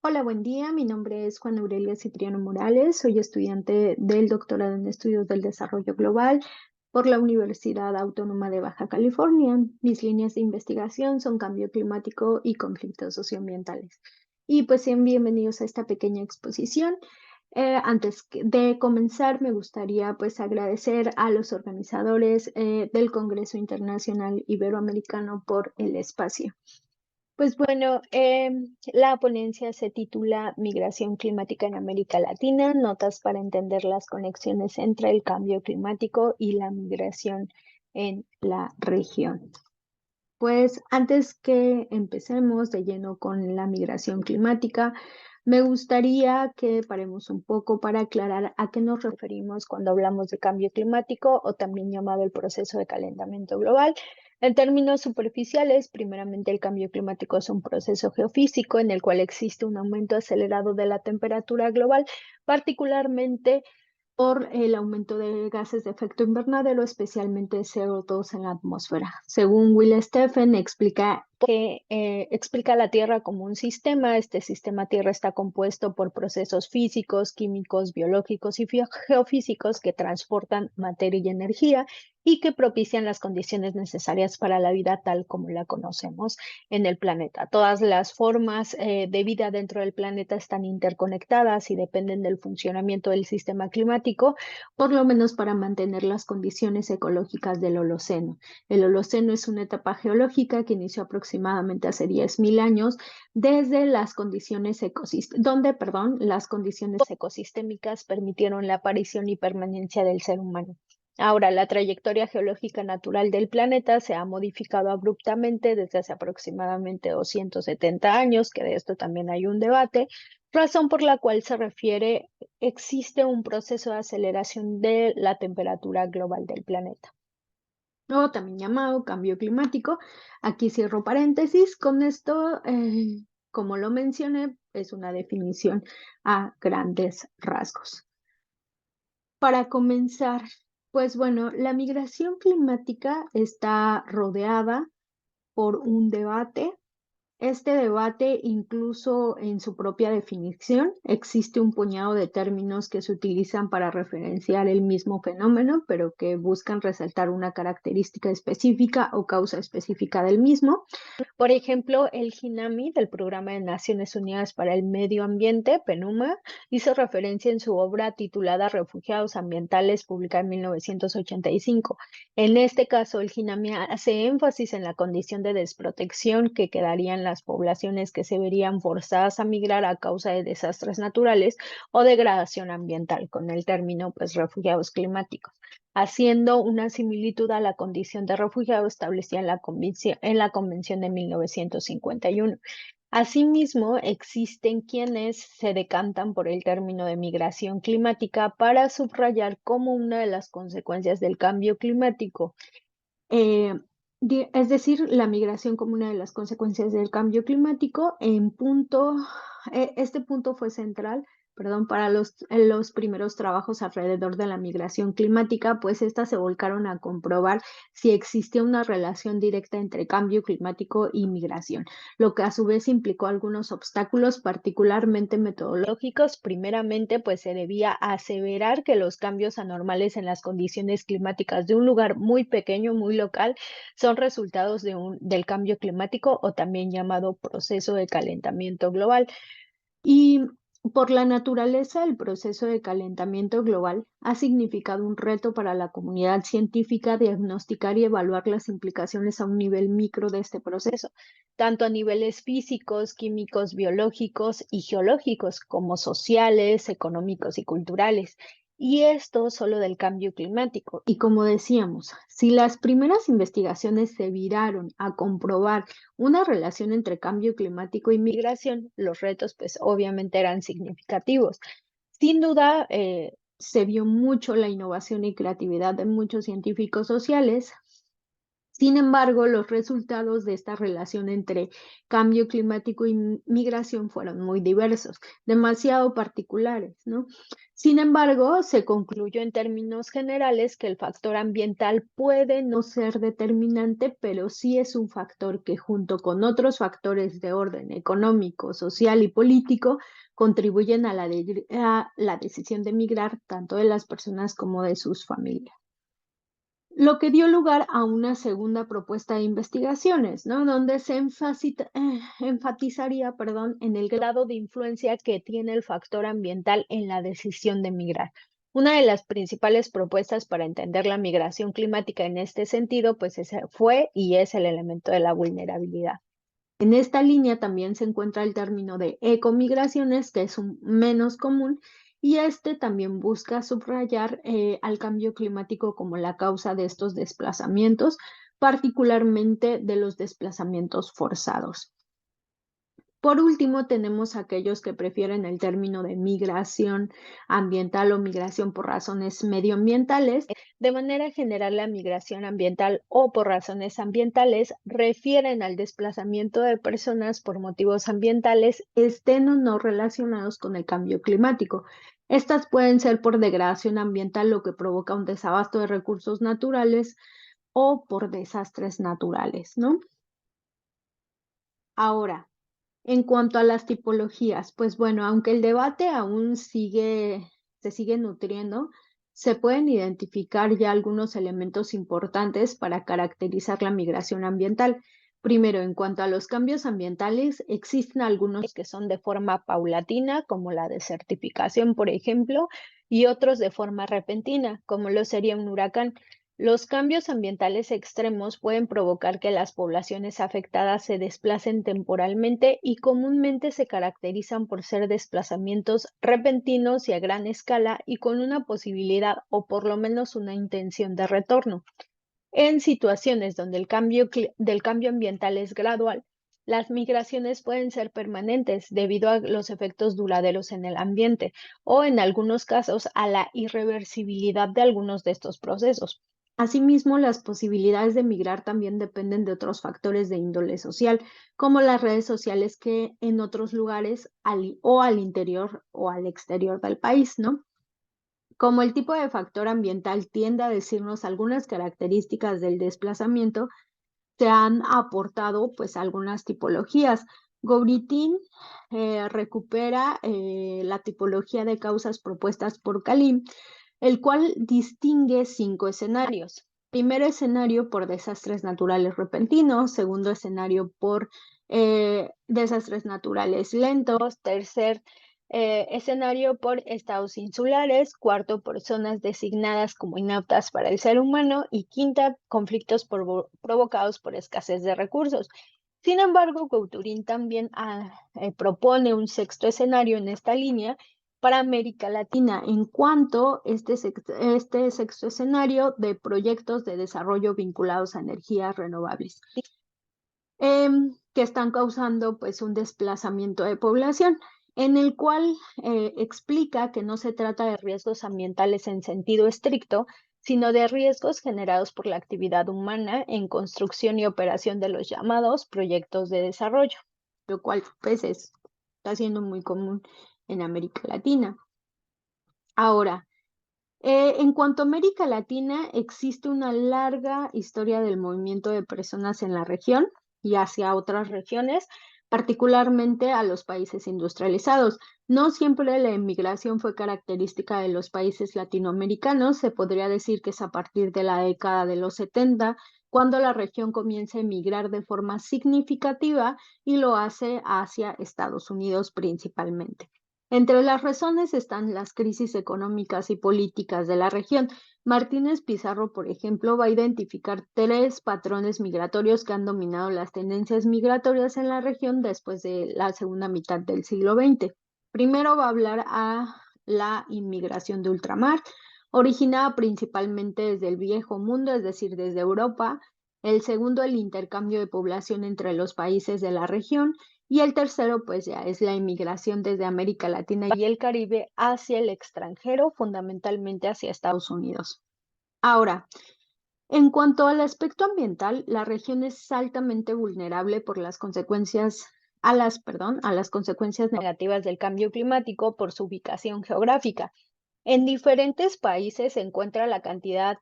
Hola, buen día. Mi nombre es Juana Aurelia Cipriano Morales. Soy estudiante del doctorado en Estudios del Desarrollo Global por la Universidad Autónoma de Baja California. Mis líneas de investigación son cambio climático y conflictos socioambientales. Y pues sean bienvenidos a esta pequeña exposición. De comenzar, me gustaría pues agradecer a los organizadores del Congreso Internacional Iberoamericano por el espacio. Pues bueno, la ponencia se titula Migración climática en América Latina, notas para entender las conexiones entre el cambio climático y la migración en la región. Pues antes que empecemos de lleno con la migración climática, me gustaría que paremos un poco para aclarar a qué nos referimos cuando hablamos de cambio climático o también llamado el proceso de calentamiento global. En términos superficiales, primeramente el cambio climático es un proceso geofísico en el cual existe un aumento acelerado de la temperatura global, particularmente por el aumento de gases de efecto invernadero, especialmente CO2 en la atmósfera. Según Will Steffen, explica la Tierra como un sistema. Este sistema Tierra está compuesto por procesos físicos, químicos, biológicos y geofísicos que transportan materia y energía y que propician las condiciones necesarias para la vida tal como la conocemos en el planeta. Todas las formas de vida dentro del planeta están interconectadas y dependen del funcionamiento del sistema climático, por lo menos para mantener las condiciones ecológicas del Holoceno. El Holoceno es una etapa geológica que inició aproximadamente hace 10.000 años, desde las condiciones ecosistémicas permitieron la aparición y permanencia del ser humano. Ahora, la trayectoria geológica natural del planeta se ha modificado abruptamente desde hace aproximadamente 270 años, que de esto también hay un debate, razón por la cual existe un proceso de aceleración de la temperatura global del planeta, o también llamado cambio climático. Aquí cierro paréntesis. Con esto, como lo mencioné, es una definición a grandes rasgos. Para comenzar, pues bueno, la migración climática está rodeada por un debate. Este debate, incluso en su propia definición, existe un puñado de términos que se utilizan para referenciar el mismo fenómeno, pero que buscan resaltar una característica específica o causa específica del mismo. Por ejemplo, el GINAMI del Programa de Naciones Unidas para el Medio Ambiente, PNUMA, hizo referencia en su obra titulada Refugiados Ambientales, publicada en 1985. En este caso, el GINAMI hace énfasis en la condición de desprotección que quedarían las poblaciones que se verían forzadas a migrar a causa de desastres naturales o degradación ambiental, con el término pues refugiados climáticos, haciendo una similitud a la condición de refugiado establecida en la Convención de 1951. Asimismo, existen quienes se decantan por el término de migración climática para subrayar como una de las consecuencias del cambio climático, eh, es decir, la migración como una de las consecuencias del cambio climático. Este punto fue central, perdón, para los primeros trabajos alrededor de la migración climática, pues estas se volcaron a comprobar si existía una relación directa entre cambio climático y migración, lo que a su vez implicó algunos obstáculos, particularmente metodológicos. Primeramente, pues se debía aseverar que los cambios anormales en las condiciones climáticas de un lugar muy pequeño, muy local, son resultados del cambio climático, o también llamado proceso de calentamiento global. Y por la naturaleza, el proceso de calentamiento global ha significado un reto para la comunidad científica diagnosticar y evaluar las implicaciones a un nivel micro de este proceso, tanto a niveles físicos, químicos, biológicos y geológicos, como sociales, económicos y culturales. Y esto solo del cambio climático. Y como decíamos, si las primeras investigaciones se viraron a comprobar una relación entre cambio climático y migración, los retos pues obviamente eran significativos. Sin duda, se vio mucho la innovación y creatividad de muchos científicos sociales Sin embargo, los resultados de esta relación entre cambio climático y migración fueron muy diversos, demasiado particulares, ¿no? Sin embargo, se concluyó en términos generales que el factor ambiental puede no ser determinante, pero sí es un factor que junto con otros factores de orden económico, social y político contribuyen a la decisión de migrar tanto de las personas como de sus familias. Lo que dio lugar a una segunda propuesta de investigaciones, ¿no? Donde se enfatizaría, perdón, en el grado de influencia que tiene el factor ambiental en la decisión de migrar. Una de las principales propuestas para entender la migración climática en este sentido, pues ese fue y es el elemento de la vulnerabilidad. En esta línea también se encuentra el término de ecomigraciones, que es un menos común, y este también busca subrayar al cambio climático como la causa de estos desplazamientos, particularmente de los desplazamientos forzados. Por último, tenemos aquellos que prefieren el término de migración ambiental o migración por razones medioambientales. De manera general, la migración ambiental o por razones ambientales refieren al desplazamiento de personas por motivos ambientales, estén o no relacionados con el cambio climático. Estas pueden ser por degradación ambiental, lo que provoca un desabasto de recursos naturales, o por desastres naturales, ¿no? Ahora, en cuanto a las tipologías, pues bueno, aunque el debate aún se sigue nutriendo, se pueden identificar ya algunos elementos importantes para caracterizar la migración ambiental. Primero, en cuanto a los cambios ambientales, existen algunos que son de forma paulatina, como la desertificación, por ejemplo, y otros de forma repentina, como lo sería un huracán. Los cambios ambientales extremos pueden provocar que las poblaciones afectadas se desplacen temporalmente y comúnmente se caracterizan por ser desplazamientos repentinos y a gran escala y con una posibilidad o por lo menos una intención de retorno. En situaciones donde el del cambio ambiental es gradual, las migraciones pueden ser permanentes debido a los efectos duraderos en el ambiente o, en algunos casos, a la irreversibilidad de algunos de estos procesos. Asimismo, las posibilidades de migrar también dependen de otros factores de índole social, como las redes sociales que en otros lugares o al interior o al exterior del país, ¿no? Como el tipo de factor ambiental tiende a decirnos algunas características del desplazamiento, se han aportado pues algunas tipologías. Gowritin recupera la tipología de causas propuestas por Kalim, el cual distingue 5 escenarios. Primer escenario por desastres naturales repentinos, segundo escenario por desastres naturales lentos, tercer escenario por estados insulares, cuarto por zonas designadas como inaptas para el ser humano y quinta, conflictos provocados por escasez de recursos. Sin embargo, Couturin también propone un sexto escenario en esta línea para América Latina, en cuanto este sexto escenario de proyectos de desarrollo vinculados a energías renovables, que están causando pues un desplazamiento de población, en el cual explica que no se trata de riesgos ambientales en sentido estricto, sino de riesgos generados por la actividad humana en construcción y operación de los llamados proyectos de desarrollo, lo cual pues está siendo muy común en América Latina. Ahora, en cuanto a América Latina, existe una larga historia del movimiento de personas en la región y hacia otras regiones, particularmente a los países industrializados. No siempre la inmigración fue característica de los países latinoamericanos. Se podría decir que es a partir de la década de los 70 cuando la región comienza a emigrar de forma significativa y lo hace hacia Estados Unidos principalmente. Entre las razones están las crisis económicas y políticas de la región. Martínez Pizarro, por ejemplo, va a identificar 3 patrones migratorios que han dominado las tendencias migratorias en la región después de la segunda mitad del siglo XX. Primero va a hablar a la inmigración de ultramar, originada principalmente desde el Viejo Mundo, es decir, desde Europa. El segundo, el intercambio de población entre los países de la región. Y el tercero, pues ya es la inmigración desde América Latina y el Caribe hacia el extranjero, fundamentalmente hacia Estados Unidos. Ahora, En cuanto al aspecto ambiental, la región es altamente vulnerable por las consecuencias a las consecuencias negativas del cambio climático por su ubicación geográfica. En diferentes países se encuentra la cantidad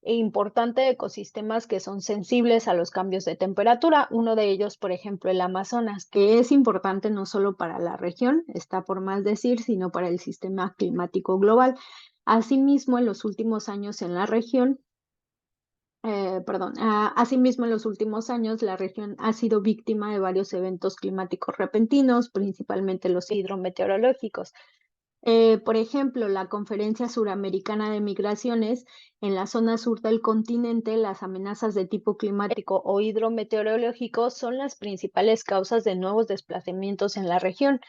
importante de ecosistemas que son sensibles a los cambios de temperatura. Uno de ellos, por ejemplo, el Amazonas, que es importante no solo para la región, está por más decir, sino para el sistema climático global. Asimismo, en los últimos años en la región, asimismo, en los últimos años, la región ha sido víctima de varios eventos climáticos repentinos, principalmente los hidrometeorológicos. Por ejemplo, la Conferencia Suramericana de Migraciones, en la zona sur del continente, las amenazas de tipo climático o hidrometeorológico son las principales causas de nuevos desplazamientos en la región,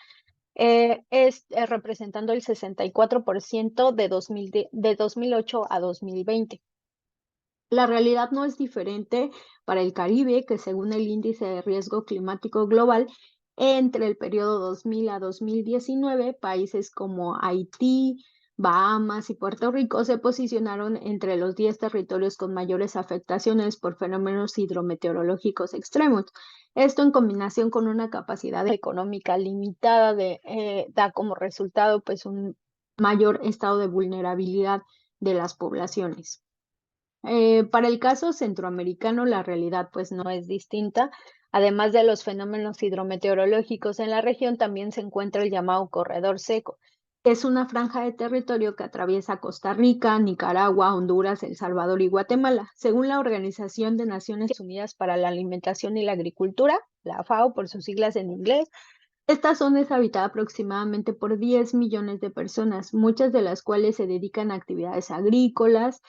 representando el 64% de 2008 a 2020. La realidad no es diferente para el Caribe, que según el Índice de Riesgo Climático Global, entre el periodo 2000 a 2019, países como Haití, Bahamas y Puerto Rico se posicionaron entre los 10 territorios con mayores afectaciones por fenómenos hidrometeorológicos extremos. Esto en combinación con una capacidad económica limitada da como resultado pues un mayor estado de vulnerabilidad de las poblaciones. Para el caso centroamericano, la realidad pues no es distinta. Además de los fenómenos hidrometeorológicos en la región, también se encuentra el llamado corredor seco. Es una franja de territorio que atraviesa Costa Rica, Nicaragua, Honduras, El Salvador y Guatemala. Según la Organización de Naciones Unidas para la Alimentación y la Agricultura, la FAO por sus siglas en inglés, esta zona es habitada aproximadamente por 10 millones de personas, muchas de las cuales se dedican a actividades agrícolas,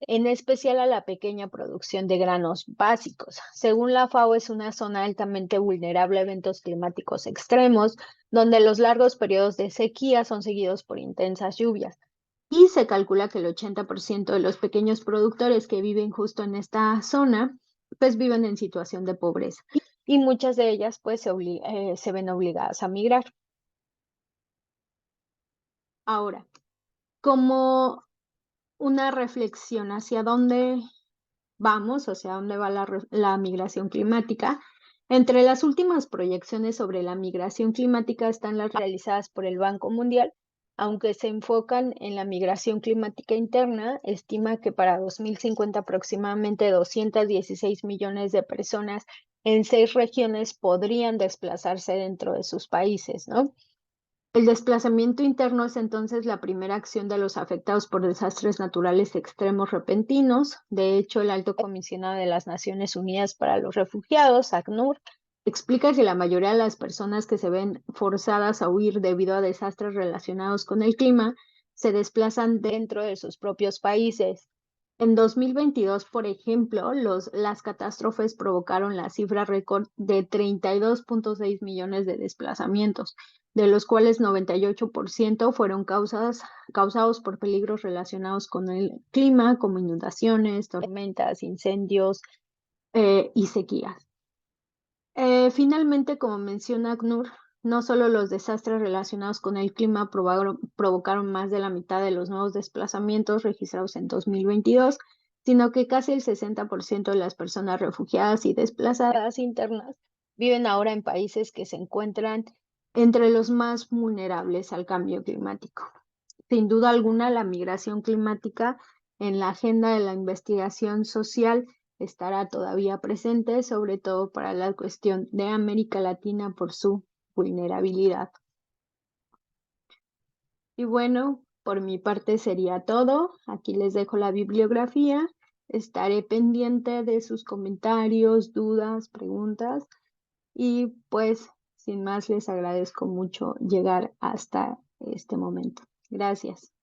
en especial a la pequeña producción de granos básicos. Según la FAO, es una zona altamente vulnerable a eventos climáticos extremos, donde los largos periodos de sequía son seguidos por intensas lluvias. Y se calcula que el 80% de los pequeños productores que viven justo en esta zona, pues viven en situación de pobreza. Y muchas de ellas, pues, se ven obligadas a migrar. Ahora, como una reflexión hacia dónde vamos, o sea, dónde va la migración climática. Entre las últimas proyecciones sobre la migración climática están las realizadas por el Banco Mundial, aunque se enfocan en la migración climática interna, estima que para 2050 aproximadamente 216 millones de personas en 6 regiones podrían desplazarse dentro de sus países, ¿no? El desplazamiento interno es entonces la primera acción de los afectados por desastres naturales extremos repentinos. De hecho, el Alto Comisionado de las Naciones Unidas para los Refugiados, ACNUR, explica que la mayoría de las personas que se ven forzadas a huir debido a desastres relacionados con el clima se desplazan dentro de sus propios países. En 2022, por ejemplo, las catástrofes provocaron la cifra récord de 32.6 millones de desplazamientos, de los cuales 98% fueron causados por peligros relacionados con el clima, como inundaciones, tormentas, incendios y sequías. Finalmente, como menciona ACNUR, no solo los desastres relacionados con el clima provocaron más de la mitad de los nuevos desplazamientos registrados en 2022, sino que casi el 60% de las personas refugiadas y desplazadas internas viven ahora en países que se encuentran entre los más vulnerables al cambio climático. Sin duda alguna, la migración climática en la agenda de la investigación social estará todavía presente, sobre todo para la cuestión de América Latina por su vulnerabilidad. Y bueno, por mi parte sería todo. Aquí les dejo la bibliografía. Estaré pendiente de sus comentarios, dudas, preguntas. Y pues, sin más, les agradezco mucho llegar hasta este momento. Gracias.